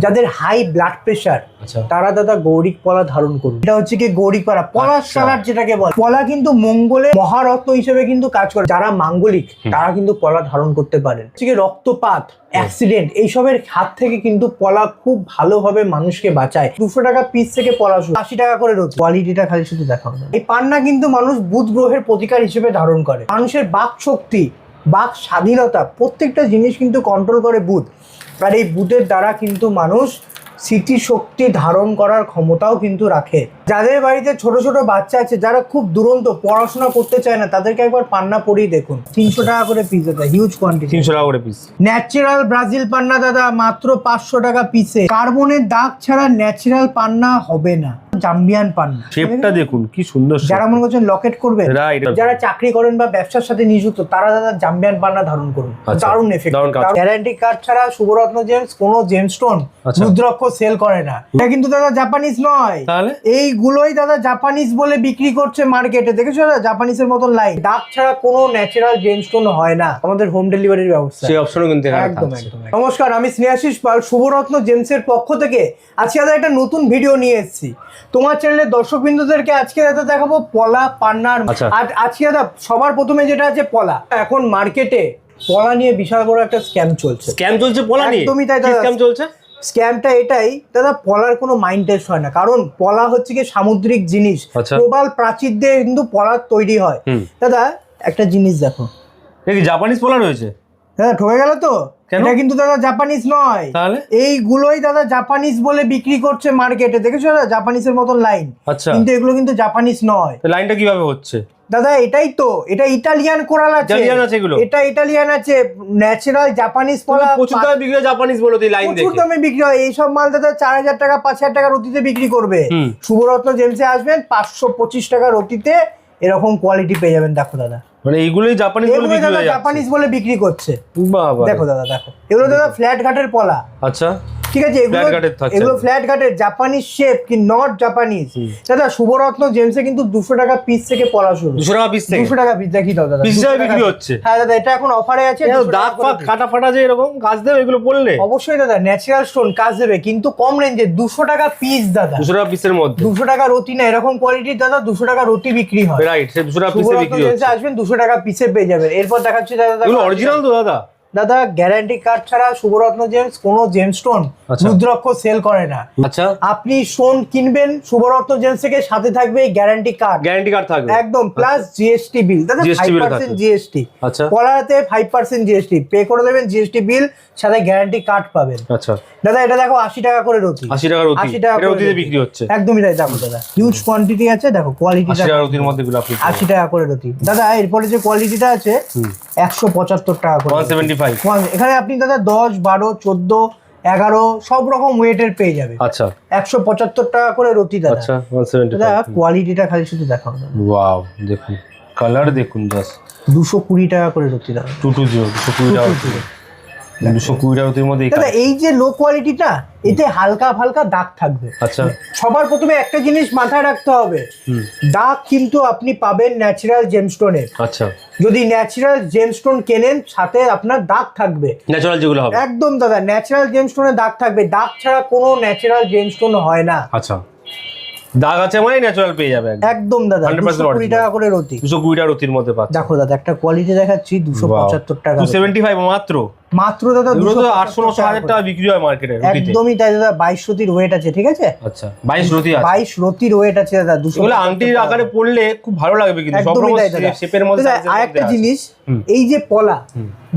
যাদের high blood pressure তারা দাদা গৌরিক পলা ধারণ করুন। এটা হচ্ছে কি গৌরিক পলা, পলাশ কালার যেটাকে বলে। পলা কিন্তু মঙ্গলে মহারত্ন হিসেবে কিন্তু কাজ করে। যারা মাঙ্গলিক তারা কিন্তু পলা ধারণ করতে পারেন। হচ্ছে কি রক্তপাত, অ্যাক্সিডেন্ট এইসবের হাত থেকে কিন্তু পলা খুব ভালোভাবে মানুষকে বাঁচায়। 200 টাকা পিস থেকে পলা শুরু, 80 টাকা করে রোজ। কোয়ালিটিটা খালি শুধু দেখাও না। এই পান্না কিন্তু মানুষ বুধ গ্রহের প্রতিকার হিসেবে ধারণ করে। মানুষের বাক শক্তি, বাক স্বাধীনতা প্রত্যেকটা জিনিস কিন্তু কন্ট্রোল করে বুধ। আর এই বুধের দ্বারা কিন্তু মানুষ স্মৃতিশক্তি ধারণ করার ক্ষমতাও কিন্তু রাখে। যাদের বাড়িতে ছোট ছোট বাচ্চা আছে, যারা খুব দুরন্ত পড়াশোনা করতে চায় না, তাদেরকে একবার পান্না পরিয়ে দেখুন। 300 টাকা করে পিস দাদা, হিউজ কোয়ান্টিটি। 300 টাকা করে পিস। ন্যাচারাল ব্রাজিল পান্না দাদা মাত্র 500 টাকা পিসে। কার্বনের দাগ ছাড়া ন্যাচারাল পান্না হবে না। জাম্বিয়ান পান্না শেপটা দেখুন কি সুন্দর। যারা মনে করছেন লকেট করবে, যারা চাকরি করেন বা ব্যবসার সাথে নিযুক্ত, তারা দাদা জাম্বিয়ান পান্না ধারণ করুন। দারুণ এফেক্ট। গ্যারান্টি কার্ড ছাড়া শুভরত্ন জেমস কোনো জেমস্টোন রুদ্রাক্ষ সেল করে না। এটা কিন্তু দাদা জাপানিজ নয়, এইগুলোই দাদা জাপানিজ বলে বিক্রি করছে মার্কেটে। দেখেছো দাদা জাপানিজের মতন লাইন। দাগ ছাড়া কোনো ন্যাচারাল জেমস্টোন হয় না। আমাদের হোম ডেলিভারির ব্যবস্থা, সেই অপশনও কিন্তু একদম একদম। নমস্কার, আমি স্নেহাশিস পাল, শুভরত্ন জেমসের পক্ষ থেকে আজকে দাদা একটা নতুন ভিডিও নিয়ে এসেছি তোমার চ্যানেলের দর্শকবৃন্দদেরকে। আজকে দাদা দেখাবো পলা পান্নার। আর আজকে দাদা সবার প্রথমে যেটা আছে পলা। এখন মার্কেটে পলা নিয়ে বিশাল বড় একটা স্ক্যাম চলছে। পলা নিয়ে একদমই তাই দাদা। স্ক্যাম চলছে। স্ক্যামটা এটাই দাদা, পলার কোনো মাইন্ড টেস্ট হয় না। কারণ পলা হচ্ছে কি সামুদ্রিক জিনিস, প্রবাল প্রাচীর দিয়ে কিন্তু পলা তৈরি হয়। দাদা একটা জিনিস দেখো, জাপানিজ পলা রয়েছে দাদা। ঠকে গেল তো। এটা কিন্তু দাদা জাপানিজ নয়, এইগুলোই দাদা জাপানিজ বলে বিক্রি করছে মার্কেটে। দেখেছো দাদা জাপানিজের মতন লাইন, কিন্তু এগুলো কিন্তু জাপানিজ নয়। লাইনটা কিভাবে হচ্ছে দাদা? এটাই তো, এটা ইটালিয়ান কোরাল আছে, এটা ইটালিয়ান আছে। ন্যাচারাল জাপানিজ পলা প্রচুর দামে বিক্রি হয়। জাপানিজ বলো তো লাইন দেখে প্রচুর দামে বিক্রি হয়। এইসব মাল দাদা 4000 টাকা 5000 টাকা রতিতে বিক্রি করবে। শুভরত্ন জেমসে আসবেন 525 টাকা রতিতে এরকম কোয়ালিটি পেয়ে যাবেন। দেখো দাদা, মানে এইগুলোই জাপানিজ বলে বিক্রি হয়ে যাচ্ছে। জাপানিজ বলে বিক্রি করছে। বাবা দেখো দাদা, দেখো এগুলো দাদা ফ্ল্যাট ঘাটের পলা। আচ্ছা ঠিক আছে, এগুলো ফ্ল্যাট ঘাটের জাপানিজ শেপ কি নট জাপানিজ। দাদা শুভরত্ন জেমসে কিন্তু 200 টাকা পিস থেকে পলা শুরু। 200 টাকা পিস থেকে 200 টাকা পিস। দেখি দাদা পিস হিসেবে বিক্রি হচ্ছে। হ্যাঁ দাদা, এটা এখন অফারে আছে। দাগ ফাগ কাটা ফাটা যে এরকম কাজ দেবে এগুলো পড়লে অবশ্যই দাদা ন্যাচারাল স্টোন কাজ দেবে, কিন্তু কম রেঞ্জে। 200 টাকা পিস দাদা, 200 টাকা পিসের মধ্যে। 200 টাকা রতি না, এরকম কোয়ালিটির দাদা 200 টাকা রতি বিক্রি হয়। রাইট, সে 200 টাকা পিসে বিক্রি হচ্ছে। আসবেন 200 টাকা পিসে পেয়ে যাবেন। এরপর দেখাচ্ছি দাদা, এগুলো অরিজিনাল তো দাদা? দাদা গ্যারান্টি কার্ড ছাড়া শুভরত্ন জেমস কোনো জেমস্টোন রুদ্রাক্ষ সেল করে না। আচ্ছা, আপনি স্টোন কিনবেন শুভরত্ন জেমস থেকে, সাথে থাকবে গ্যারান্টি কার্ড। গ্যারান্টি কার্ড থাকবে একদম, প্লাস জিএসটি বিল। দাদা 5% জিএসটি। আচ্ছা, পলাতে 5% জিএসটি পে করে দেবেন, জিএসটি বিল সাথে গ্যারান্টি কার্ড পাবেন। আচ্ছা দাদা এটা দেখো 80 টাকা করে রতি। 80 টাকা রতি, 80 টাকা রতিতে বিক্রি হচ্ছে। একদমই তাই। দেখো দাদা হিউজ কোয়ান্টিটি আছে। দেখো কোয়ালিটি 80 টাকা রতির মধ্যে গুলো আপনি 80 টাকা করে রতি। দাদা এরপরে যে কোয়ালিটিটা আছে 175 টাকা করে, 175। এখানে আপনি দাদা 10 12 14 11 সব রকম ওয়েটের পেয়ে যাবে। আচ্ছা 175 টাকা করে রতি দাদা। আচ্ছা 175। দাদা কোয়ালিটিটা খালি শুধু দেখাও না। ওয়াও, দেখুন কালার দেখুন জাস্ট। 220 টাকা করে রতি দাদা। 220 220 টাকা 220 টাকা রতির মধ্যে। দাদা এই যে লো কোয়ালিটিটা, এতে হালকা হালকা দাগ থাকবে। আচ্ছা, সবার প্রথমে একটা জিনিস মাথায় রাখতে হবে, দাগ কিন্তু আপনি পাবেন ন্যাচারাল জেমস্টোনের। আচ্ছা, যদি ন্যাচারাল জেমস্টোন কেনেন সাথে আপনার দাগ থাকবে। ন্যাচারাল যেগুলো হবে একদম দাদা, ন্যাচারাল জেমস্টোনে দাগ থাকবে। দাগ ছাড়া কোনো ন্যাচারাল জেমস্টোন হয় না। আচ্ছা, দাগ আছে মানে ন্যাচারাল পেয়ে যাবে একদম দাদা। 220 টাকা করে রতি, 220 টাকা রতির মধ্যে পাচ্ছেন। দেখো দাদা একটা কোয়ালিটি দেখাচ্ছি 275 টাকা, 275 মাত্র দাদা। 800 900 হাজার টাকা বিক্রি হয় মার্কেটে। একদমই তাই দাদা। 22 রতির ওয়েট আছে, ঠিক আছে? আচ্ছা 22 রতি আছে, 22 রতির ওয়েট আছে দাদা। 200 এগুলো আংটির আকারে পড়লে খুব ভালো লাগবে, কিন্তু সব রকম শেপের মধ্যে। আরেকটা জিনিস, এই যে পলা,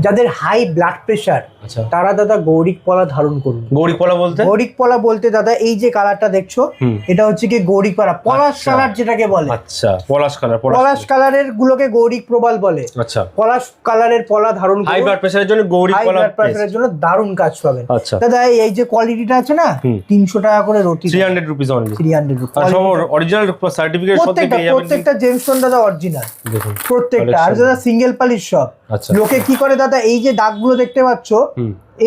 যাদের হাই ব্লাড প্রেশার তারা দাদা গৌরিক পলা ধারণ করুন। গৌরিক পলা বলতে? গৌরিক পলা বলতে দাদা এই যে কালারটা দেখছো, এটা হচ্ছে কি গৌরিক পলা, পলাশ কালার যেটাকে বলে। আচ্ছা, পলাশ কালার। পলাশ কালারের গুলোকে গৌরিক প্রবাল বলে। আচ্ছা, পলাশ কালারের পলা ধারণ করুন। হাই ব্লাড প্রেশারের জন্য গৌরিক পলা, ব্লাড প্রেশারের জন্য দারুণ কাজ পাবেন। আচ্ছা দাদা এই যে কোয়ালিটিটা আছে না, 300 টাকা করে রতি, 300 রুপিস অনলি। 300 রুপি। আর সব অরিজিনাল সার্টিফিকেট সব পেয়ে যাবেন। প্রত্যেকটা জেমস্টোন দাদা অরিজিনাল, দেখুন প্রত্যেকটা। আর দাদা সিঙ্গেল পালিশ সব। লোকে কি করে দাদা, এই যে দাগগুলো দেখতে পাচ্ছ,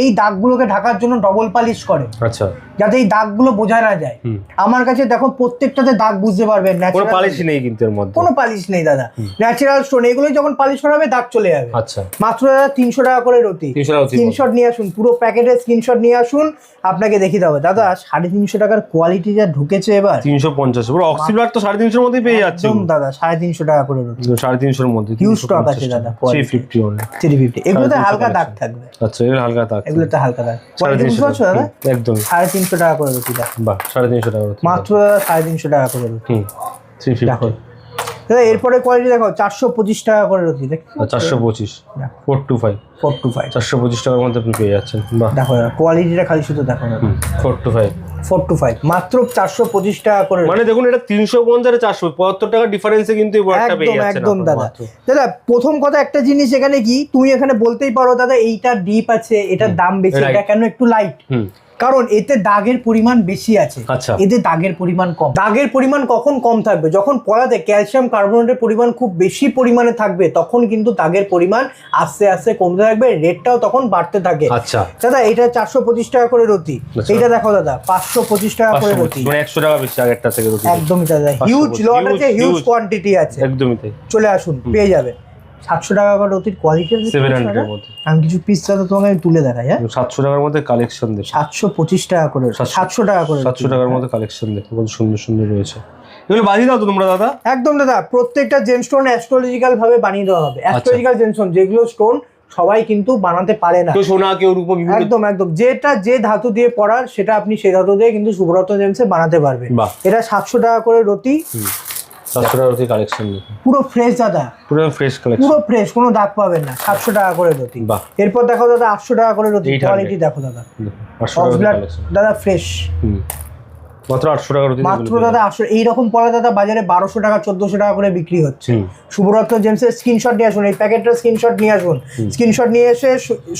এই দাগগুলোকে ঢাকার জন্য ডবল পালিশ করে, আচ্ছা, যাতে এই দাগগুলো বোঝা না যায়। আমার কাছে দেখো প্রত্যেকটাতে দাগ বুঝতে পারবেন, কোনো পালিশ নেই কিন্তু এর মধ্যে, কোনো পালিশ নেই দাদা, ন্যাচারাল স্টোন। এগুলো যখন পালিশ করা হবে দাগ চলে যাবে। আচ্ছা, মাত্র দাদা 300 টাকা করে রতি। স্ক্রিনশট নিয়ে আসুন, পুরো প্যাকেটের স্ক্রিনশট নিয়ে আসুন, আপনাকে দেখিয়ে দেবো দাদা। 350 টাকার কোয়ালিটি যা ঢুকেছে এবার, 350 পুরো অক্সিব্লার তো 350 এর মধ্যেই পেয়ে যাচ্ছে একদম দাদা। 350 টাকা করে রতি, 350 এর মধ্যে হিউজ স্টক আছে দাদা। 350 অনলি, 350। এগুলোতে হালকা দাগ থাকবে। আচ্ছা, এগুলো হালকা দাগ, এগুলোতে হালকা দাগ। কোয়ালিটি বুঝতে পারছো দাদা? একদম 350 টাকা করে রতি। বাহ, 350 টাকা রতি, মাত্র দাদা 350 টাকা করে রতি। 350 দেখো দাদা, এরপরে কোয়ালিটি দেখো 425 টাকা করে রতি। দেখো 425, 425, 425 টাকার মধ্যে আপনি পেয়ে যাচ্ছেন। বাহ, দেখো কোয়ালিটিটা খালি শুধু দেখো না। 425 মাত্র 425 টাকা করে। মানে দেখুন, এটা 350 আর 475 টাকা ডিফারেন্সে কিন্তু এই ওয়ার্কটা পেয়ে যাচ্ছেন একদম দাদা। দাদা প্রথম কথা একটা জিনিস এখানে কি, তুমি এখানে বলতেই পারো দাদা এইটা ডিপ আছে, এটার দাম বেশি, এটা কেন একটু লাইট? কারণ এতে দাগের পরিমাণ বেশি আছে, এতে দাগের পরিমাণ কম। দাগের পরিমাণ কখন কম থাকবে? যখন পলাতে ক্যালসিয়াম কার্বনেটের পরিমাণ খুব বেশি পরিমাণে থাকবে, তখন কিন্তু দাগের পরিমাণ আস্তে আস্তে কমতে থাকবে, রেটটাও তখন বাড়তে থাকে। আচ্ছা দাদা এটা 425 টাকা করে রতি। এইটা দেখো দাদা 525 টাকা করে রতি, মানে 100 টাকা বেশি আগেরটা থেকে রতি। একদমই দাদা, হিউজ লট আছে, হিউজ কোয়ান্টিটি আছে, একদমই তাই। চলে আসুন, পেয়ে যাবে 700 টাকা করে রতির কোয়ালিটি। 700 এর মধ্যে আমি কিছু পিস দাদা তোমাকে আমি তুলে দেখাই। হ্যাঁ, 700 টাকার মধ্যে কালেকশন দেখুন, 725 টাকা করে, 700 টাকা করে, 700 টাকার মধ্যে কালেকশন দেখুন, কত সুন্দর সুন্দর রয়েছে। এগুলো বানিয়ে দাও তো তোমরা দাদা? একদম দাদা, প্রত্যেকটা জেমস্টোন অ্যাস্ট্রোলজিক্যাল ভাবে বানিয়ে দেওয়া হবে। অ্যাস্ট্রোলজিক্যাল জেমস্টোন যেগুলো স্টোন সবাই কিন্তু বানাতে পারে না, কেউ সোনা কেউ রূপো, একদম একদম যেটা যে ধাতু দিয়ে পড়ার সেটা আপনি সেই ধাতু দিয়ে কিন্তু সুব্রত জেমসে বানাতে পারবেন। এটা 700 টাকা করে রতি। 700 টাকা রতি কালেকশন দেখুন, পুরো ফ্রেশ দাদা, পুরো ফ্রেশ কালেকশন, পুরো ফ্রেশ, কোনো দাগ পাবেন না। 700 টাকা করে রতি। এরপর দেখো দাদা 800 টাকা করে রতি। কোয়ালিটি দেখো দাদা, 800 টাকা কালেকশন দাদা ফ্রেশ, মাত্র 800 টাকা রতি। মাত্র দাদা 800। এইরকম পলা দাদা বাজারে 1200 টাকা 1400 টাকা করে বিক্রি হচ্ছে। সুব্রত জেমসের স্ক্রিনশট নিয়ে আসুন, এই প্যাকেটটার স্ক্রিনশট নিয়ে আসুন, স্ক্রিনশট নিয়ে এসে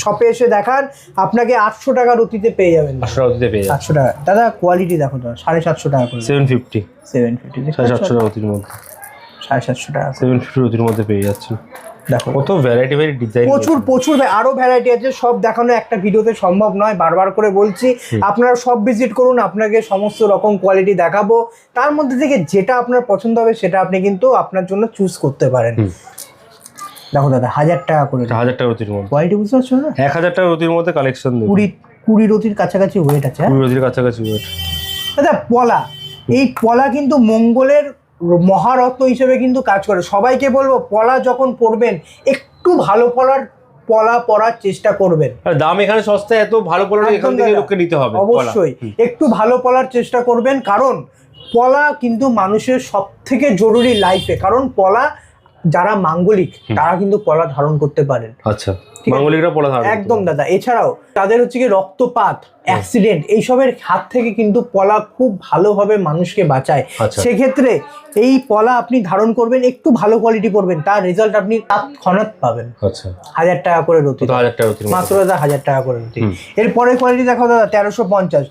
শপে এসে দেখান, আপনাকে 800 টাকা রতিতে পেয়ে যাবেন। 800 টাকা রতিতে পেয়ে যাবেন। 800 টাকা দাদা। কোয়ালিটি দেখো দাদা 750 টাকা করে, 750, 750 টাকা রতির মধ্যে, 750 টাকা, 750 রতির মধ্যে পেয়ে যাচ্ছে। দেখো কত ভ্যারাইটি ডিজাইন, প্রচুর আরো ভ্যারাইটি আছে, সব দেখানো একটা ভিডিওতে সম্ভব নয়। বারবার করে বলছি, আপনারা সব ভিজিট করুন, আপনাকে সমস্ত রকম কোয়ালিটি দেখাবো, তার মধ্যে থেকে যেটা আপনার পছন্দ হবে সেটা আপনি কিন্তু আপনার জন্য চুজ করতে পারেন। দেখো দাদা 1000 টাকা করে, 1000 টাকা রতির মধ্যে। কোয়ালিটি বুঝতে পারছো না? 1000 টাকা রতির মধ্যে কালেকশন দেখুন, 20 রতির কাছাকাছি ওয়েট আছে। 20 রতির কাছাকাছি ওয়েট। দাদা পলা, এই পলা কিন্তু মঙ্গলের মহারত্ন হিসেবে কিন্তু কাজ করে। সবাইকে বলবো পলা যখন পরবেন একটু ভালো পলা পরার চেষ্টা করবেন। আর দাম এখানে সস্তা, এত ভালো পলা এখান থেকে লোককে নিতে হবে। অবশ্যই একটু ভালো পলার চেষ্টা করবেন, কারণ পলা কিন্তু মানুষের সব থেকে জরুরি লাইফে। কারণ পলা যারা মাঙ্গলিক তারা কিন্তু পলা ধারণ করতে পারেন। আচ্ছা, মাঙ্গলিকরা পলা ধারণ, একদম দাদা। এছাড়াও তাদের হচ্ছে কি রক্তপাত, অ্যাক্সিডেন্ট, এইসবের হাত থেকে কিন্তু পলা খুব ভালোভাবে মানুষকে বাঁচায়। সেক্ষেত্রে এই পলা আপনি ধারণ করবেন, একটু ভালো কোয়ালিটি করবেন, তার রেজাল্ট আপনি তৎক্ষণাৎ পাবেন। আচ্ছা, 1000 টাকা করে রতি, 1000 টাকা রতি, মাত্র দাদা 1000 টাকা করে রতি। এরপরে কোয়ালিটি দেখো দাদা 1350,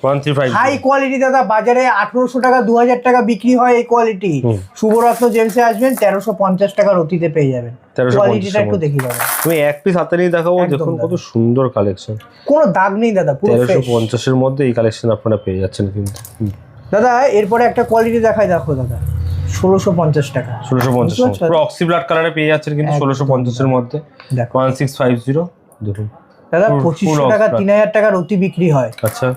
হাই কোয়ালিটি দাদা। বাজারে 1800 টাকা 2000 টাকা বিক্রি হয় এই কোয়ালিটি। শুভরত্ন জেমসে আসবেন 1350 টাকা রতিতে পেয়ে যাবেন। কোয়ালিটিটা একটু দেখিয়ে দেবেন। তুমি এক পিস হাতে নিয়ে দেখাবো, দেখুন কত সুন্দর কালেকশন, কোনো দাগ নেই দাদা, পুরো 1350 এর মধ্যে এই কালেকশন আপনারা পেয়ে যাচ্ছেন কিন্তু দাদা। এরপরে একটা কোয়ালিটি দেখাই, দেখো দাদা 1650 টাকা, 1650 পুরো অক্সি ব্লাড কালারে পেয়ে যাচ্ছেন কিন্তু 1650 এর মধ্যে। 1650 দেখুন দাদা, 2500 টাকা 3000 টাকা রতি বিক্রি হয়। আচ্ছা,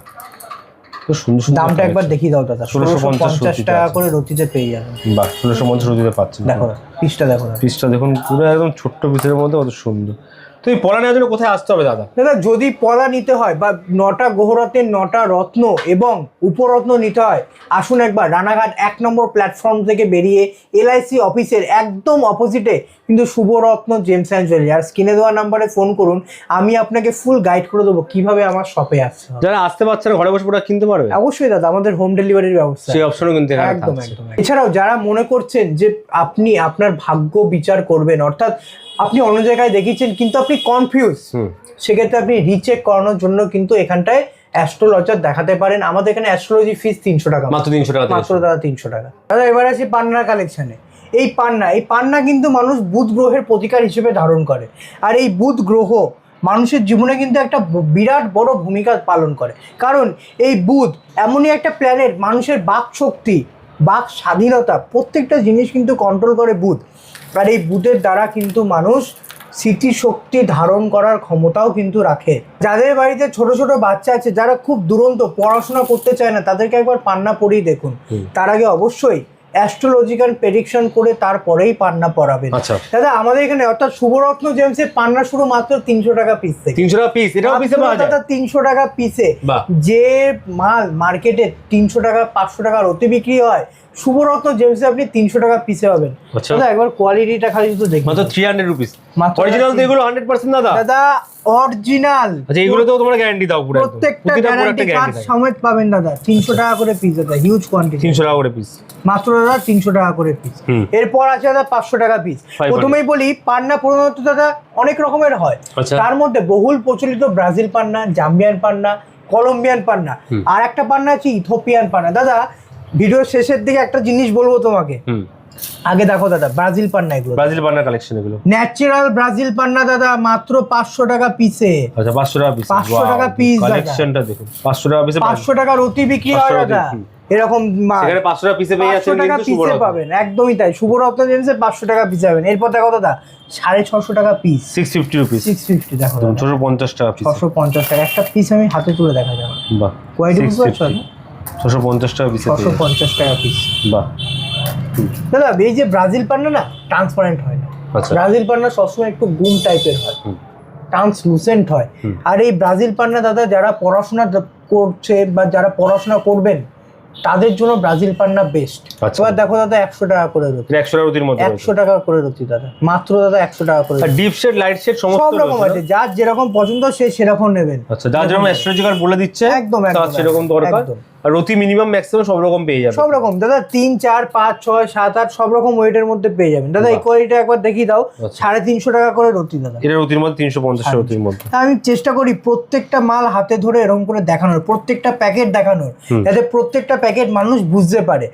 তো সুন্দর সুন্দর দামটা একবার দেখিয়ে দাও দাদা। 1650 টাকা করে রতিতে পেয়ে যাবেন। বাহ, 1650 রতিতে পাচ্ছেন। দেখো পিসটা দেখো, পিসটা দেখুন, পুরো একদম ছোট্ট পিসের মধ্যে কত সুন্দর। তো এই পলা নেওয়ার জন্য কোথায় আসতে হবে দাদা? দাদা যদি পলা নিতে হয় বা 9টা গ্রহরত্নের 9টা রত্ন এবং উপরত্ন নিতে হয়, আসুন একবার রানাঘাট 1 নম্বর প্ল্যাটফর্ম থেকে বেরিয়ে LIC অফিসের একদম অপোজিটে কিন্তু শুভরত্ন জেমস অ্যান্ড জুয়েলারি, আর স্ক্রিনে দেওয়া নাম্বারে ফোন করুন, আমি আপনাকে ফুল গাইড করে দেবো কিভাবে আমার শপে আসতে হবে। যারা আসতে পারছেন ঘরে বসে প্রোডাক্ট কিনতে পারবে? অবশ্যই দাদা, আমাদের হোম ডেলিভারির ব্যবস্থা, সেই অপশনও কিন্তু এখানে একদম একদম। এছাড়াও যারা মনে করছেন যে আপনি আপনার ভাগ্য বিচার করবেন, অর্থাৎ আপনি অন্য জায়গায় দেখিয়েছেন কিন্তু আপনি কনফিউজ, সেক্ষেত্রে আপনি রিচেক করানোর জন্য কিন্তু এখানটায় অ্যাস্ট্রোলজার দেখাতে পারেন। আমাদের এখানে অ্যাস্ট্রোলজি ফিস 300 টাকা, মাত্র 300 টাকা, মাত্র দাদা 300 টাকা। দাদা এবার আসি পান্নার কালেকশনে। এই পান্না কিন্তু মানুষ বুধ গ্রহের প্রতিকার হিসেবে ধারণ করে, আর এই বুধ গ্রহ মানুষের জীবনে কিন্তু একটা বিরাট বড় ভূমিকা পালন করে। কারণ এই বুধ এমনই একটা প্ল্যানেট, মানুষের বাক শক্তি, বাক স্বাধীনতা প্রত্যেকটা জিনিস কিন্তু কন্ট্রোল করে বুধ। আর এই বুধের দ্বারা কিন্তু মানুষ স্মৃতিশক্তি ধারণ করার ক্ষমতাও কিন্তু রাখে। যাদের বাড়িতে ছোট ছোট বাচ্চা আছে, যারা খুব দুরন্ত পড়াশোনা করতে চায় না, তাদেরকে একবার পান্না পড়িয়ে দেখুন। তার আগে অবশ্যই অ্যাস্ট্রোলজিক্যাল প্রেডিকশন করে তারপরেই পান্না পড়াবেন। দাদা আমাদের এখানে অর্থাৎ শুভরত্ন জেমসের পান্না শুরু মাত্র 300 টাকা পিস থেকে। 300 টাকা পিস? এটাও পিসে পাওয়া যায় দাদা 300 টাকা পিসে। যে মাল মার্কেটে 300 টাকা 500 টাকার অতি বিক্রি হয়, শুভরত্ন জেমসে আপনি 300 টাকা পিসে পাবেন। দাদা একবার কোয়ালিটিটা খালি শুধু দেখুন, মাত্র 300 রুপিস। অরিজিনাল তো এগুলো 100% দাদা? দাদা অরিজিনাল। আচ্ছা এগুলো তো তোমরা গ্যারান্টি দাও পুরো? প্রত্যেকটা গ্যারান্টি কার্ড সমেত পাবেন দাদা। 300 টাকা করে পিস দাদা, হিউজ কোয়ান্টিটি। 300 টাকা করে পিস মাত্র দাদা, 300 টাকা করে পিস। এরপর আছে দাদা 500 টাকা পিস। প্রথমেই বলি পান্না প্রধানত দাদা অনেক রকমের হয়, তার মধ্যে বহুল প্রচলিত ব্রাজিল পান্না, জাম্বিয়ান পান্না, কলম্বিয়ান পান্না, আর একটা পান্না আছে ইথিওপিয়ান পান্না। দাদা ভিডিওর শেষের দিকে একটা জিনিস বলবো তোমাকে, আগে দেখো দাদা ব্রাজিল পান্না, এগুলো ব্রাজিল পান্না কালেকশন, এগুলো ন্যাচারাল ব্রাজিল পান্না দাদা মাত্র 500 টাকা পিসে। আচ্ছা 500 টাকা পিস, 500 টাকা পিস কালেকশনটা দেখুন। 500 টাকা পিসে 500 টাকার অতি বিক্রি হয় দাদা এরকম মাল। এখানে 500 টাকা পিসে পেয়ে যাচ্ছেন, কিন্তু শুভরত্ন পাবেন। একদমই তাই, শুভরত্ন জেমসে 500 টাকা পিস পাবেন। এরপর দেখো দাদা 650 টাকা পিস, 650 রুপিস। 650 দেখো 650 টাকা পিস, 650 টাকা একটা পিস। আমি হাতে তুলে দেখা যাবে, বাহ কোয়ালিটি বুঝতে পারছো? 650 টাকা পিস, 650 টাকা পিস, বাহ। দাদা এই যে ব্রাজিল পান্না না ট্রান্সপারেন্ট হয় না, ব্রাজিল পান্না সবসময় একটু গুম টাইপের হয়, ট্রান্সলুসেন্ট হয়। আর এই ব্রাজিল পান্না দাদা যারা পড়াশোনা করছে বা যারা পড়াশোনা করবেন তাদের জন্য ব্রাজিল পান্না বেস্ট। এবার দেখো দাদা 100 টাকা করে রুটি, 100 টাকা রুটির মধ্যে 100 টাকা করে রুটি দাদা, মাত্র দাদা 100 টাকা করে। ডিপ শেড, লাইট শেড সমস্ত সব রকম আছে, যার যেরকম পছন্দ সে সেরকম নেবেন। আচ্ছা যার যেরকম অ্যাস্ট্রোলজিক্যাল বলে দিচ্ছে একদম তার সেরকম দরকার। আর রতি মিনিমাম ম্যাক্সিমাম সব রকম পেয়ে যাবেন, সব রকম দাদা 3, 4, 5, 6, 7, 8 সব রকম ওয়েটের মধ্যে পেয়ে যাবেন দাদা। এই কোয়ালিটি একবার দেখিয়ে দাও, 350 টাকা করে রুটি দাদা। এটা রুটির মধ্যে 350 রুটির মধ্যে। আমি চেষ্টা করি প্রত্যেকটা মাল হাতে ধরে এরকম করে দেখানোর, প্রত্যেকটা প্যাকেট দেখানোর, যাতে প্রত্যেকটা প্যাকেট মানুষ বুঝতে পারে।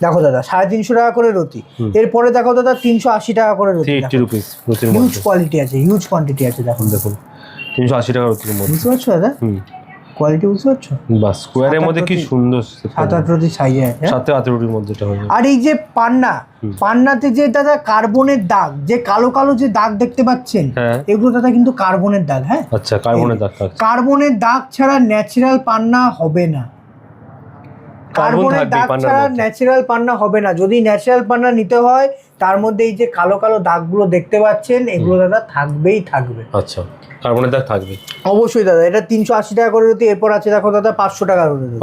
দেখো দাদা 350 টাকা করে রুটি। এরপরে দেখো দাদা 380 টাকা করে রুটি, 380 রুপিস রুটির মধ্যে। হিউজ কোয়ালিটি আছে, হিউজ কোয়ান্টিটি আছে। দেখুন দেখুন 380 টাকা রুটির মধ্যে, বুঝতে পারছো দাদা? কোয়ালিটি বুঝতে পারছো? বাস স্কোয়ারের মধ্যে কি সুন্দর 7-8 রুটি সাইজে আছে, 7-8 রুটির মধ্যে এটা হবে। আর এই যে পান্না, পান্নাতে যে দাদা কার্বনের দাগ, যে কালো কালো যে দাগ দেখতে পাচ্ছেন, এগুলো দাদা কিন্তু কার্বনের দাগ। হ্যাঁ আচ্ছা কার্বনের দাগ, কার্বনের দাগ ছাড়া ন্যাচারাল পান্না হবে না। কার্বনের দাগ ছাড়া ন্যাচারাল পান্না হবে না। যদি ন্যাচারাল পান্না নিতে হয় তার মধ্যে এই যে কালো কালো দাগগুলো দেখতে পাচ্ছেন, এগুলো দাদা থাকবেই থাকবে। আচ্ছা কার্বনের দাগ থাকবে অবশ্যই দাদা। এটা 380 টাকা করে রুটি। এরপর আছে দেখো দাদা 500 টাকা করে রুটি,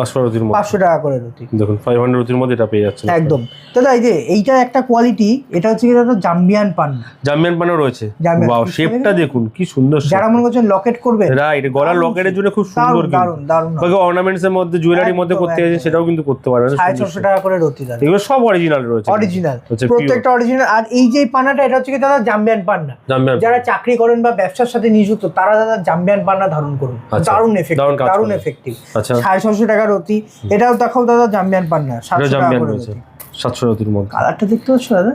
500 টাকা করে রুটি। দেখুন 500 রুটির মধ্যে এটা পেয়ে যাচ্ছেন একদম দাদা। এই যে এইটা একটা কোয়ালিটি, এটা হচ্ছে কি দাদা জাম্বিয়ান পান্না। জাম্বিয়ান পান্না রয়েছে, ওয়াও শেপটা দেখুন কি সুন্দর। যারা মনে করছেন লকেট করবে, রাইট, গলার লকেটের জন্য খুব সুন্দর, দারুন দারুন। বাকি অর্নামেন্টস এর মধ্যে, জুয়েলারির মধ্যে করতে গেছে সেটাও কিন্তু করতে পারবেন। 650 টাকা করে রুটি দাদা। এগুলো সব অরিজিনাল রয়েছে, অরিজিনাল, প্রত্যেকটা অরিজিনাল। আর এই যে পান্নাটা, এটা হচ্ছে কি দাদা জাম্বিয়ান পান্না। যারা চাকরি করেন বা ব্যবসার সাথে নিযুক্ত তারা দাদা জাম্বিয়ান পান্না ধারণ করুন, দারুন এফেক্টিভ, দারুন এফেক্টিভ। 650 টাকা রুটি। এটাও দেখাও দাদা জাম্বিয়ান পান্না, 700 টাকা করে রুটি, 700 রুটির মধ্যে। কালারটা দেখতে পাচ্ছ দাদা,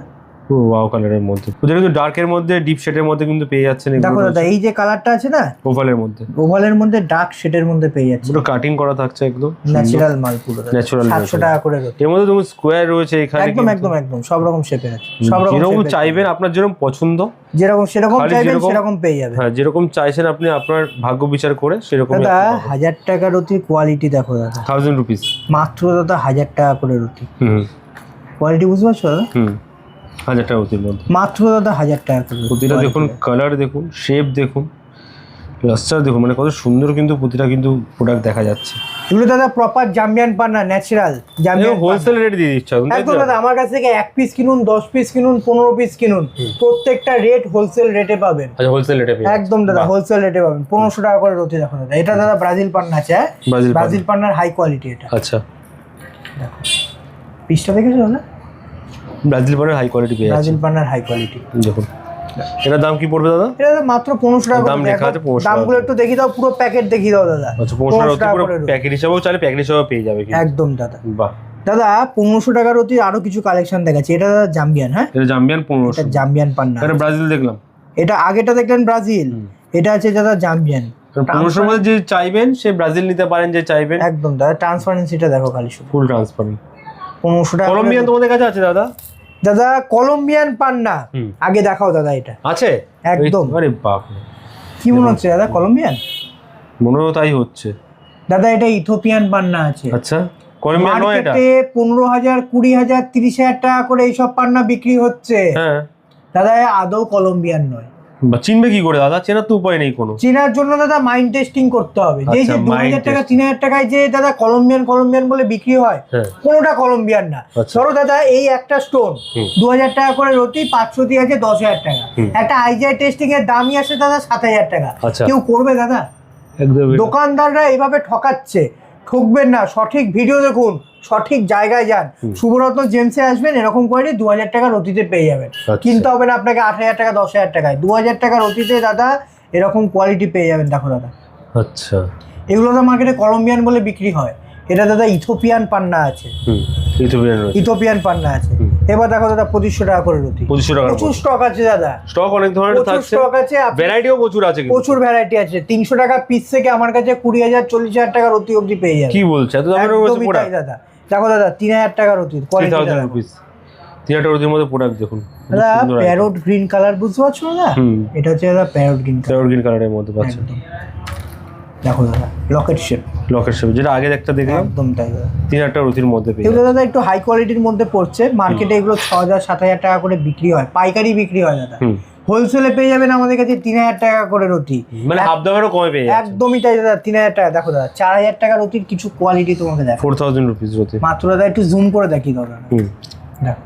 ওয়াও কালারের মধ্যে, যেটা কিন্তু ডার্কের মধ্যে ডিপ শেডের মধ্যে কিন্তু পেয়ে যাচ্ছেন। দেখো দাদা এই যে কালারটা আছে না ওভালের মধ্যে, ওভালের মধ্যে ডার্ক শেডের মধ্যে পেয়ে যাচ্ছে, পুরো কাটিং করা থাকছে একদম ন্যাচারাল মাল, পুরো ন্যাচারাল। 700 টাকা করে রুটি। এর মধ্যে তুমি স্কোয়ার রয়েছে এখানে, একদম একদম একদম সব রকম শেপে আছে, সব রকম যেরকম চাইবেন, আপনার যেরকম পছন্দ, যেরকম সেরকম চাইবেন সেরকম পেয়ে যাবেন। হ্যাঁ যেরকম চাইছেন আপনি, আপনার ভাগ্য বিচার করে সেরকম। দাদা 1000 টাকা রুটির কোয়ালিটি দেখো দাদা, 1000 রুপিস মাত্র দাদা 1000 টাকা করে রুটি। কোয়ালিটি বুঝতে পারছো দাদা? 1000 টাকা রুটির মধ্যে, মাত্র দাদা 1000 টাকা করে। প্রতিটা দেখুন, কালার দেখুন, শেপ দেখুন, লাস্টার দেখুন, মানে কত সুন্দর কিন্তু প্রতিটা কিন্তু প্রোডাক্ট দেখা যাচ্ছে। এগুলো দাদা প্রপার জাম্বিয়ান পান্না, ন্যাচারাল জাম্বিয়ান। হোলসেল রেট দিয়ে দিচ্ছ একদম দাদা। আমার কাছ থেকে 1 পিস কিনুন, 10 পিস কিনুন, 15 পিস কিনুন, প্রত্যেকটা রেট হোলসেল রেটে পাবেন। আচ্ছা হোলসেল রেটে পাবেন একদম দাদা, হোলসেল রেটে পাবেন। 1500 টাকা করে রুটি দেখো দাদা। এটা দাদা ব্রাজিল পান্না আছে, ব্রাজিল পান্নার হাই কোয়ালিটি এটা। আচ্ছা দেখো পিসটা দেখেছো দাদা, ব্রাজিল পান্নার হাই কোয়ালিটি পেয়ে যাচ্ছে, ব্রাজিল পান্নার হাই কোয়ালিটি। দেখুন এটার দাম কি পড়বে দাদা? এটা মাত্র 1500 টাকা দাম লেখা আছে 1500। দামগুলো একটু দেখিয়ে দাও, পুরো প্যাকেট দেখিয়ে দাও দাদা। আচ্ছা 1500 টাকা পুরো প্যাকেট হিসেবেও চাইলে প্যাকেট হিসেবেও পেয়ে যাবে কিন্তু। একদম দাদা। বাহ দাদা 1500 টাকার অতি আরো কিছু কালেকশন দেখাচ্ছি। এটা দাদা জাম্বিয়ান। হ্যাঁ এটা জাম্বিয়ান 1500, এটা জাম্বিয়ান পান্না। এটা ব্রাজিল দেখলাম, এটা আগেটা দেখলেন ব্রাজিল, এটা আছে দাদা জাম্বিয়ান। 1500 মধ্যে যে চাইবেন সে ব্রাজিল নিতে পারেন, যে চাইবেন। একদম দাদা, ট্রান্সপারেন্সিটা দেখো খালি শুধু, ফুল ট্রান্সপারেন্ট। 1500 টাকা। কলম্বিয়ান তোমাদের কাছে আছে দাদা? দাদা কলম্বিয়ান পান্না আগে দেখাও দাদা, এটা আছে একদম। আরে বাপ, কি মনে হচ্ছে দাদা কলম্বিয়ান? মনেও তাই হচ্ছে দাদা এটা ইথিওপিয়ান পান্না আছে। আচ্ছা, কলম্বিয়ান নয় এটা? মার্কেটে 15,000, 20,000, 30,000 টাকা করে এইসব পান্না বিক্রি হচ্ছে। হ্যাঁ দাদা আদৌ কলম্বিয়ান নয়। বা চিনবে কি করে দাদা? চেনার তো উপায় নেই কোনো। চেনার জন্য দাদা মাইন্ড টেস্টিং করতে হবে। যে আচ্ছা, 2,000 টাকা 3,000 টাকায় যে দাদা কলম্বিয়ান বলে বিক্রি হয়, কোনোটা কলম্বিয়ান না। আচ্ছা। ধরো দাদা এই একটা স্টোন 2,000 টাকা করে রতি, 500 দিয়ে আছে 10,000 টাকা। একটা আইজিআই টেস্টিং এর দামই আছে দাদা 7,000 টাকা। আচ্ছা। কেউ করবে দাদা? একদম। দোকানদাররা এইভাবে ঠকাচ্ছে, ঠকবেন না। সঠিক ভিডিও দেখুন, সঠিক জায়গায় যান। শুভরত্ন জেমসে আসবেন, এরকম কোয়ালিটি 2,000 টাকার অতিতে পেয়ে যাবেন। কিনতে হবে না আপনাকে 8,000 টাকা 10,000 টাকায়, 2,000 টাকার অতিতে দাদা এরকম কোয়ালিটি পেয়ে যাবেন। দেখো দাদা, আচ্ছা, এগুলো তো মার্কেটে কলম্বিয়ান বলে বিক্রি হয়। এটা দাদা ইথিওপিয়ান পান্না আছে, ইথিওপিয়ান পান্না আছে। এবার দেখো দাদা 2,500 টাকা করে রতি। 2,500 টাকা প্রচুর স্টক আছে দাদা, স্টক অনেক ধরনের থাকছে, স্টক আছে, ভ্যারাইটিও প্রচুর আছে, প্রচুর ভ্যারাইটি আছে। 300 টাকা পিস থেকে আমার কাছে 20,000 40,000 টাকার অতি অবধি পেয়ে যাবে। কি বলছে এত দামের একদমই তাই দাদা। দেখো দাদা 3,000 টাকার অতি, 3,000 রুপিস, 3,000 টাকার মধ্যে প্রোডাক্ট দেখুন দাদা। প্যারট গ্রিন কালার বুঝতে পারছো না? এটা হচ্ছে দাদা parrot green colour, parrot green কালারের মধ্যে পাচ্ছেন। দেখো দাদা লকেট শেপ, লকেট শেপ, যেটা আগে একটা দেখলাম, একদম তাই দাদা। 3,000 টাকার রুটির মধ্যে পেয়ে এগুলো দাদা একটু হাই কোয়ালিটির মধ্যে পড়ছে। মার্কেটে এগুলো 6,000 7,000 টাকা করে বিক্রি হয়, পাইকারি বিক্রি হয় দাদা। হোলসেলে পেয়ে যাবেন আমাদের কাছে 3,000 টাকা করে রুটি, মানে হাফ দামেরও কমে পেয়ে যাচ্ছে। একদমই তাই দাদা। 3,000 টাকা। দেখো দাদা 4,000 টাকার রুটির কিছু কোয়ালিটি তোমাকে দেখো, 4,000 রুপিস রুটি মাত্র দাদা। একটু জুম করে দেখি দাদা, দেখো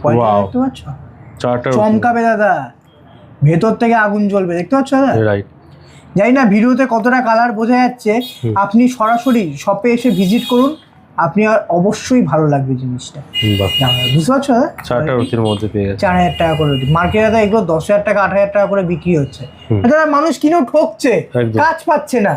কোয়ালিটি দেখতে পাচ্ছ? 4টা চমকাবে দাদা, ভেতর থেকে আগুন জ্বলবে, দেখতে পাচ্ছ দাদা? রাইট। জানি না ভিডিওতে কতটা কালার বোঝা যাচ্ছে, আপনি সরাসরি শপে এসে ভিজিট করুন, আপনি আর অবশ্যই ভালো লাগবে জিনিসটা। বুঝতে পারছো দাদা? 4টা রুটির মধ্যে পেয়ে গেছে 4,000 টাকা করে রুটি। মার্কেটে দাদা এগুলো 10,000 টাকা 8,000 টাকা করে বিক্রি হচ্ছে। দাদা মানুষ কিনেও ঠকছে, কাজ পাচ্ছে না,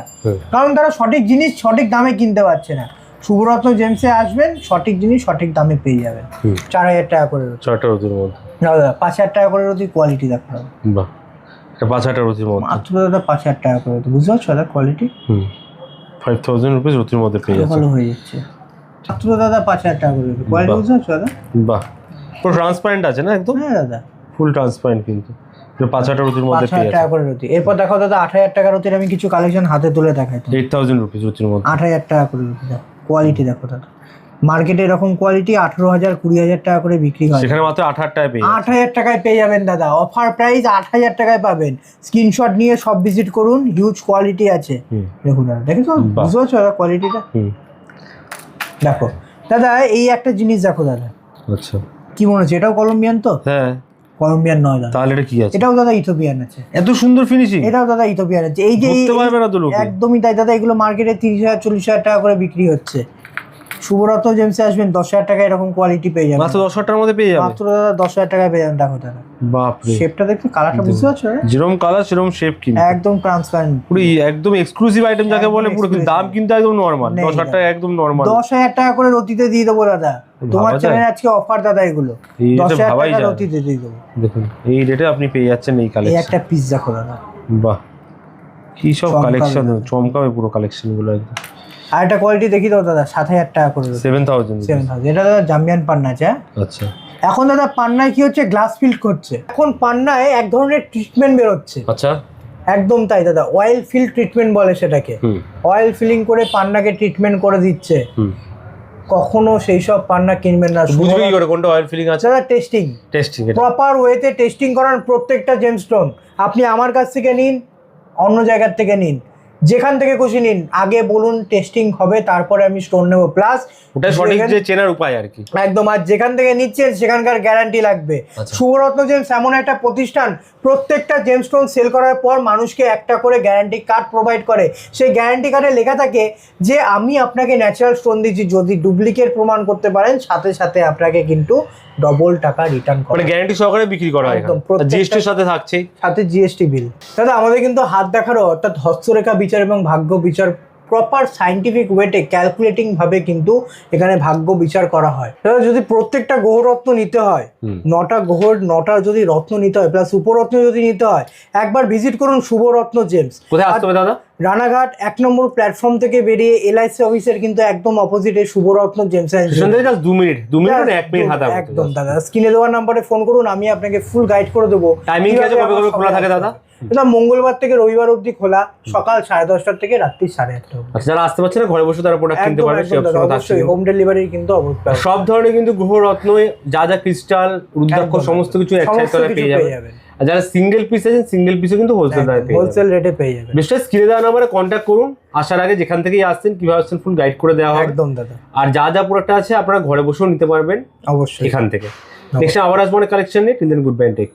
কারণ তারা সঠিক জিনিস সঠিক দামে কিনতে পারছে না। শুভরত্ন জেমসে আসবেন, সঠিক জিনিস সঠিক দামে পেয়ে যাবেন। 4,000 টাকা করে রুটি, 4টা রুটির মধ্যে। দাদা 5,000 টাকা করে রুটি, কোয়ালিটি দেখো দাদা। বাহ, এটা 5,000 রুটির মধ্যে মাত্র দাদা 5,000 টাকা করে রুটি। বুঝতে পারছো দাদা কোয়ালিটি? 5,000 রুপিস রুটির মধ্যে পেয়ে যাচ্ছে। ভালো হয়ে যাচ্ছে। মাত্র দাদা 5,000 টাকা করে রুটি, কোয়ালিটি বুঝতে পারছো দাদা? বাহ, পুরো ট্রান্সপারেন্ট আছে না একদম? হ্যাঁ দাদা, ফুল ট্রান্সপারেন্ট, কিন্তু 5,000 রুটির মধ্যে 5,000 টাকা করে রুটি। এরপর দেখো দাদা 8,000 টাকা রুটির আমি কিছু কালেকশন হাতে তুলে দেখাই। 8,000 রুপিস রুটির মধ্যে 8,000 টাকা করে রুটি, দেখো কোয়ালিটি দেখো দাদা। মার্কেটে এরকম কোয়ালিটি 18,000 20,000 টাকা করে বিক্রি হয়, সেখানে মাত্র 8,000 টাকায় পেয়ে 8,000 টাকায় পেয়ে যাবেন দাদা। অফার প্রাইস 8,000 টাকায় পাবেন। স্ক্রিনশট নিয়ে সব ভিজিট করুন, হিউজ কোয়ালিটি আছে। দেখুন দাদা, দেখেছো? বুঝতে পারছো দাদা কোয়ালিটিটা? দেখো দাদা এই একটা জিনিস দেখো দাদা। আচ্ছা, কি মনে হচ্ছে এটাও কলম্বিয়ান? তো হ্যাঁ, কলম্বিয়ান নয় দাদা। তাহলে এটা কি আছে? এটাও দাদা ইথিওপিয়ান আছে। এত সুন্দর ফিনিশিং, এটাও দাদা ইথিওপিয়ান আছে। এই যে বুঝতে পারবে না তো লোকে। একদমই তাই দাদা। এগুলো মার্কেটে 30,000 40,000 টাকা করে বিক্রি হচ্ছে। শুভরত্ন জেমসে আসবেন, 10,000 টাকা এরকম কোয়ালিটি পেয়ে যাবেন। মাত্র 10,000 টাকার মধ্যে পেয়ে যাবে। মাত্র দাদা 10,000 টাকায় পেয়ে যাবেন। দেখো দাদা বাপ রে, শেপটা দেখতে, কালারটা বুঝতে পারছো? যেরকম কালার সেরকম শেপ, কিন্তু একদম ট্রান্সপারেন্ট, পুরো একদম এক্সক্লুসিভ আইটেম যাকে বলে। পুরো দাম কিন্তু একদম নরমাল, 10,000 টাকা একদম নরমাল। 10,000 টাকা করে রতিতে দিয়ে দেবো দাদা। তোমার চ্যানেলে আজকে অফার দাদা, এগুলো 10,000 টাকা রতিতে দিয়ে দেবো। দেখুন এই রেটে আপনি পেয়ে যাচ্ছেন এই এই কালেকশন। একটা পিস দেখো দাদা, বাহ, কি সব কালেকশন, চমকাবে পুরো কালেকশন গুলো একদম। আর একটা কোয়ালিটি দেখি দাও দাদা, 7,000 টাকা করে 7,000। এটা দাদা জাম্বিয়ান পান্না আছে। আচ্ছা, এখন দাদা পান্নায় কি হচ্ছে, গ্লাস ফিল্ড করছে। এখন পান্নায় এক ধরনের ট্রিটমেন্ট বেরোচ্ছে। আচ্ছা, একদম তাই দাদা, অয়েল ফিল ট্রিটমেন্ট বলে সেটাকে। অয়েল ফিলিং করে পান্নাকে ট্রিটমেন্ট করে দিচ্ছে। কখনো সেই সব পান্না কিনবেন না। বুঝবে কি করে কোনটা অয়েল ফিলিং আছে? দাদা টেস্টিং, প্রপার ওয়েতে টেস্টিং করান প্রত্যেকটা জেমস্টোন। আপনি আমার কাছ থেকে নিন, অন্য জায়গার থেকে নিন, যেখান থেকে খুশি নিন, আগে বলুন টেস্টিং হবে, তারপরে আমি স্টোন নেব। প্লাস ওটা সঠিক যে চেনার উপায় আর কি। একদম। আর যেখান থেকে নিচ্ছেন সেখানকার গ্যারান্টি লাগবে। শুভরত্ন জেমস এমন একটা প্রতিষ্ঠান, প্রত্যেকটা জেমস্টোন সেল করার পর মানুষকে একটা করে গ্যারান্টি কার্ড প্রোভাইড করে। সেই গ্যারান্টি কার্ডে লেখা থাকে যে আমি আপনাকে ন্যাচারাল স্টোন দিচ্ছি, যদি ডুপ্লিকেট প্রমাণ করতে পারেন সাথে সাথে আপনাকে কিন্তু ডবল টাকা রিটার্ন করে। মানে গ্যারান্টি সহকারে বিক্রি করা হয়, একদম। জিএসটির সাথে থাকছে, সাথে জিএসটি বিল। দাদা আমাদের কিন্তু হাত দেখারও, অর্থাৎ হস্তরেখা বিচার এবং ভাগ্য বিচার প্রপার সাইন্টিফিক ওয়েতে ক্যালকুলেটিং ভাবে কিন্তু এখানে ভাগ্য বিচার করা হয়। দাদা যদি প্রত্যেকটা গ্রহরত্ন নিতে হয়, 9টা গ্রহর 9টা যদি রত্ন নিতে হয় প্লাস উপরত্ন যদি নিতে হয়, একবার ভিজিট করুন শুভরত্ন জেমস। কোথায় আসতে হবে দাদা? রানাঘাট 1 নম্বর প্ল্যাটফর্ম থেকে বেরিয়ে এলআইসি অফিসের কিন্তু একদম অপোজিটে শুভরত্ন জেমস অ্যান্ড স্টেশন থেকে জাস্ট 2 মিনিট 1 মিনিট হাঁটা। একদম দাদা, স্ক্রিনে দেওয়া নাম্বারে ফোন করুন, আমি আপনাকে ফুল গাইড করে দেবো। টাইমিং আছে কবে কবে খোলা থাকে দাদা? এটা মঙ্গলবার থেকে রবিবার অবধি খোলা, সকাল 10:30 থেকে রাত্রি 8:30 অবধি। আচ্ছা, যারা আসতে পারছে না ঘরে বসে তারা প্রোডাক্ট কিনতে পারবে, অবশ্যই হোম ডেলিভারি কিন্তু অবশ্যই। সব ধরনের কিন্তু গ্রহ রত্ন যা যা ক্রিস্টাল রুদ্রাক্ষ সমস্ত কিছু একসাথে তলায় পেয়ে যাবেন। আর যারা সিঙ্গেল পিস আছেন সিঙ্গেল পিসও কিন্তু হোলসেল দামে পেয়ে যাবেন, হোলসেল রেটে পেয়ে যাবেন। বিশেষ স্ক্রিনে দেওয়া নাম্বারে কন্ট্যাক্ট করুন। আসার আগে যেখান থেকেই আসছেন কিভাবে আসছেন ফুল গাইড করে দেওয়া হবে একদম দাদা। আর যা যা প্রোডাক্ট আছে আপনারা ঘরে বসেও নিতে পারবেন অবশ্যই এখান থেকে। নেক্সট আবার আসবো অনেক কালেকশন নিয়ে। Till then good bye, take care.